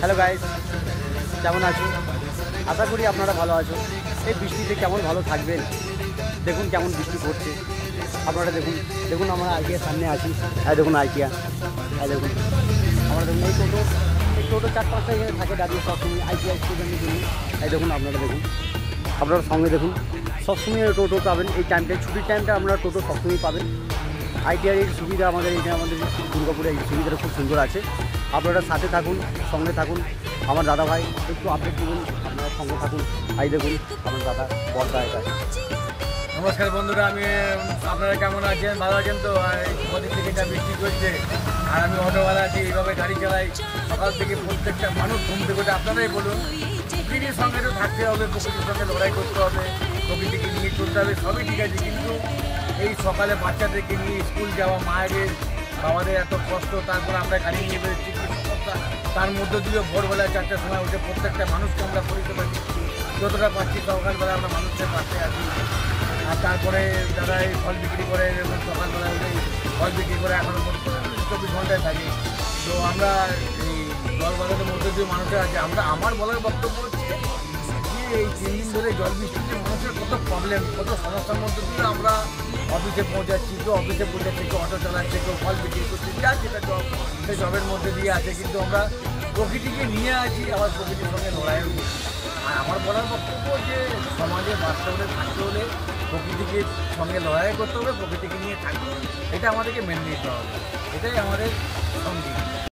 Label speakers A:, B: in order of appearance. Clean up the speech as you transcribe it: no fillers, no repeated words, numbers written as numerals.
A: Hello guys, কেমন আছো? আশা করি আপনারা ভালো আছো। এই বৃষ্টিতে কেমন ভালো থাকবেন। দেখুন কেমন বৃষ্টি পড়ছে। আপনারা দেখুন দেখুন আমরা আইকিয়ার সামনে আছি। হ্যাঁ দেখুন আইকিয়া, হ্যাঁ দেখুন আমরা দেখুন এই টোটো 4-5টা এখানে থাকে দাঁড়িয়ে সবসময় আইকিয়া স্টুডেন্টের জন্য। এই দেখুন আপনারা দেখুন, আপনারা সঙ্গে দেখুন সবসময় টোটো পাবেন। এই টাইমটায় ছুটির টাইমটা আপনারা টোটো সবসময় পাবেন। আইটিআর এর সুবিধা আমাদের এখানে আমাদের দুর্গাপুরে এই সুবিধাটা খুব সুন্দর আছে। আপনারা সাথে থাকুন, সঙ্গে থাকুন। আমার দাদা ভাই একটু আপডেট করুন, আপনারা সঙ্গে থাকুন। এই দেখুন আমার দাদা পর্দা এটা।
B: নমস্কার বন্ধুরা, আপনারা কেমন আছেন? ভালো আছেন তো? কদিন থেকে যা বৃষ্টি করছে আর আমি অটোওয়ালা আছি, এইভাবে গাড়ি চালাই। সকাল থেকে প্রত্যেকটা মানুষ ঘুম থেকে ওঠে। আপনারাই বলুন, প্রকৃতির সঙ্গে তো থাকতে হবে, প্রকৃতির সঙ্গে লড়াই করতে হবে, প্রকৃতিকে নিয়ে চলতে হবে, সবই ঠিক আছে। কিন্তু এই সকালে বাচ্চাদেরকে নিয়ে স্কুল যাওয়া, মায়েদের বাবাদের এত কষ্ট, তারপর আমরা গাড়ি নিয়ে বেরোচ্ছি, কি সমস্যা। তার মধ্যে দিয়েও ভোরবেলায় 4টার সময় উঠে প্রত্যেকটা মানুষকে আমরা পরিষেবা দিচ্ছি, যতটা পাচ্ছি। সকালবেলা আমরা মানুষের পাশে আছি। আর তারপরে যারা এই ফল বিক্রি করে, এবং সকালবেলা উঠে ফল বিক্রি করে এখনও 24 ঘন্টায় থাকে। তো আমরা এই জল বাজারের মধ্যে দিয়ে মানুষের আছে। আমার বলার বক্তব্য হচ্ছে যে এই 3 দিন ধরে জল বৃষ্টিতে মানুষের কত প্রবলেম, কত সমস্যার মধ্যে দিয়ে আমরা অফিসে পৌঁছাচ্ছি। কেউ অফিসে পৌঁছাচ্ছে, কেউ অটো চালাচ্ছে, কেউ ফল বিক্রি করছে, যা যেটা জব, সেই জবের মধ্যে দিয়ে আছে। কিন্তু আমরা প্রকৃতিকে নিয়ে আছি, আবার প্রকৃতির সঙ্গে লড়াইও করছি। আর আমার বলার বক্তব্য যে সমাজে বাঁচতে হলে, থাকতে হলে প্রকৃতিকে সঙ্গে লড়াই করতে হবে, প্রকৃতিকে নিয়ে থাকতে হবে। এটা আমাদেরকে মেনে নিতে হবে। এটাই আমাদের সঙ্গী।